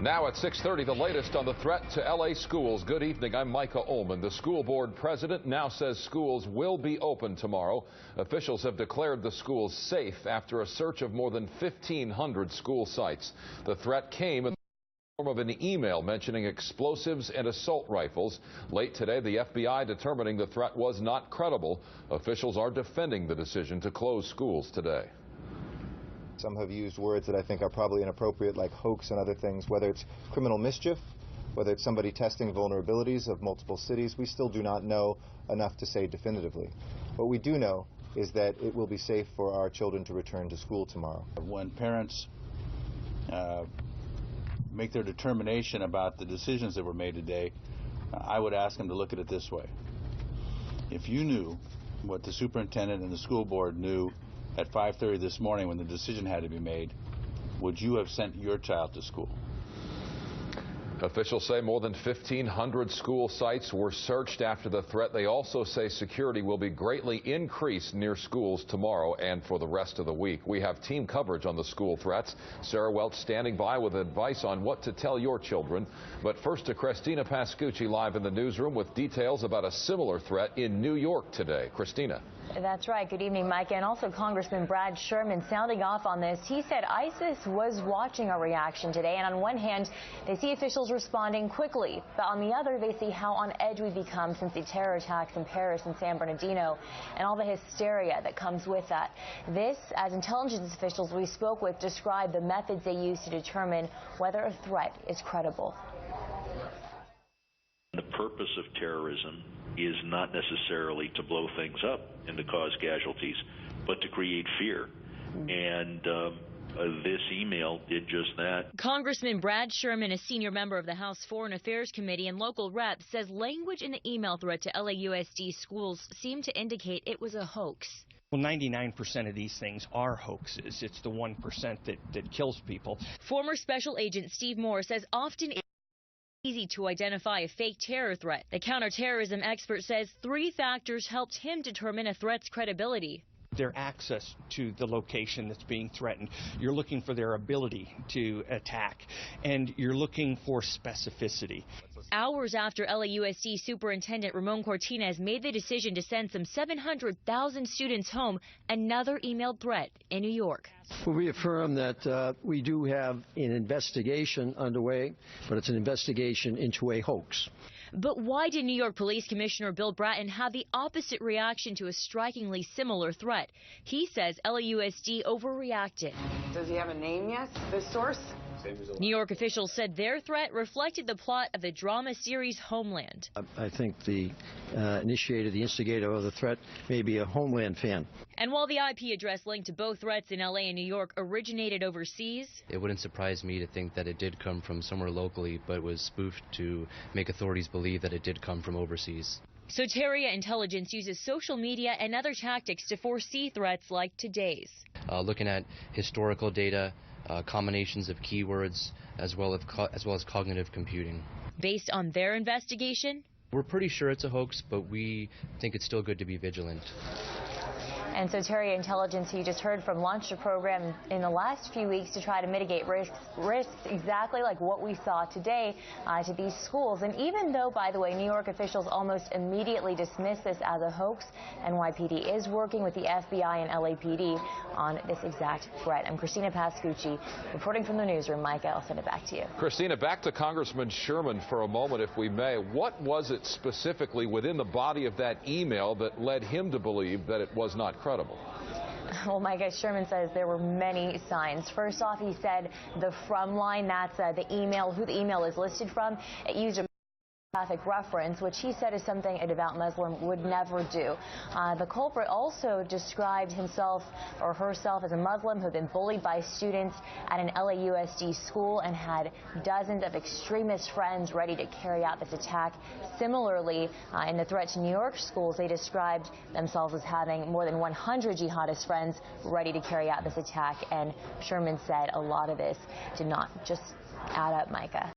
Now at 6:30, the latest on the threat to LA schools. Good evening, I'm Micah Ullman. The school board president now says schools will be open tomorrow. Officials have declared the schools safe after a search of more than 1,500 school sites. The threat came in the form of an email mentioning explosives and assault rifles. Late today, the FBI determining the threat was not credible. Officials are defending the decision to close schools today. Some have used words that I think are probably inappropriate, like hoax and other things. Whether it's criminal mischief, whether it's somebody testing vulnerabilities of multiple cities, we still do not know enough to say definitively. What we do know is that it will be safe for our children to return to school tomorrow. When parents make their determination about the decisions that were made today, I would ask them to look at it this way. If you knew what the superintendent and the school board knew at 5:30 this morning when the decision had to be made, would you have sent your child to school? Officials say more than 1,500 school sites were searched after the threat. They also say security will be greatly increased near schools tomorrow and for the rest of the week. We have team coverage on the school threats. Sarah Welch standing by with advice on what to tell your children. But first to Christina Pascucci live in the newsroom with details about a similar threat in New York today. Christina. That's right. Good evening, Mike. And also Congressman Sherman sounding off on this. He said ISIS was watching our reaction today. And on one hand, they see officials responding quickly. But on the other, they see how on edge we've become since the terror attacks in Paris and San Bernardino and all the hysteria that comes with that. This, as intelligence officials we spoke with, described the methods they use to determine whether a threat is credible. The purpose of terrorism is not necessarily to blow things up and to cause casualties, but to create fear. And this email did just that. Congressman Sherman, a senior member of the House Foreign Affairs Committee and local rep, says language in the email threat to LAUSD schools seemed to indicate it was a hoax. Well, 99% of these things are hoaxes. It's the 1% that kills people. Former Special Agent Steve Moore says often it's easy to identify a fake terror threat. The counterterrorism expert says 3 factors helped him determine a threat's credibility. Their access to the location that's being threatened. You're looking for their ability to attack, and you're looking for specificity. Hours after LAUSD Superintendent Ramon Cortinez made the decision to send some 700,000 students home, another emailed threat in New York. Well, we affirm that we do have an investigation underway, but it's an investigation into a hoax. But why did New York Police Commissioner Bill Bratton have the opposite reaction to a strikingly similar threat? He says LAUSD overreacted. Does he have a name yet? The source? New York officials said their threat reflected the plot of the drama series Homeland. I think the instigator of the threat may be a Homeland fan. And while the IP address linked to both threats in LA and New York originated overseas, it wouldn't surprise me to think that it did come from somewhere locally, but was spoofed to make authorities believe that it did come from overseas. Soteria Intelligence uses social media and other tactics to foresee threats like today's. Looking at historical data, combinations of keywords, as well as cognitive computing. Based on their investigation, we're pretty sure it's a hoax, but we think it's still good to be vigilant. And Soteria Intelligence, you just heard from, launched a program in the last few weeks to try to mitigate risks exactly like what we saw today to these schools. And even though, by the way, New York officials almost immediately dismissed this as a hoax, NYPD is working with the FBI and LAPD on this exact threat. I'm Christina Pascucci reporting from the newsroom. Micah, I'll send it back to you. Christina, back to Congressman Sherman for a moment, if we may. What was it specifically within the body of that email that led him to believe that it was not credible? Well, Micah, Sherman says there were many signs. First off, he said the from line, that's the email, who the email is listed from. It used a reference, which he said is something a devout Muslim would never do. The culprit also described himself or herself as a Muslim who had been bullied by students at an LAUSD school and had dozens of extremist friends ready to carry out this attack. Similarly, in the threat to New York schools, they described themselves as having more than 100 jihadist friends ready to carry out this attack. And Sherman said a lot of this did not just add up, Micah.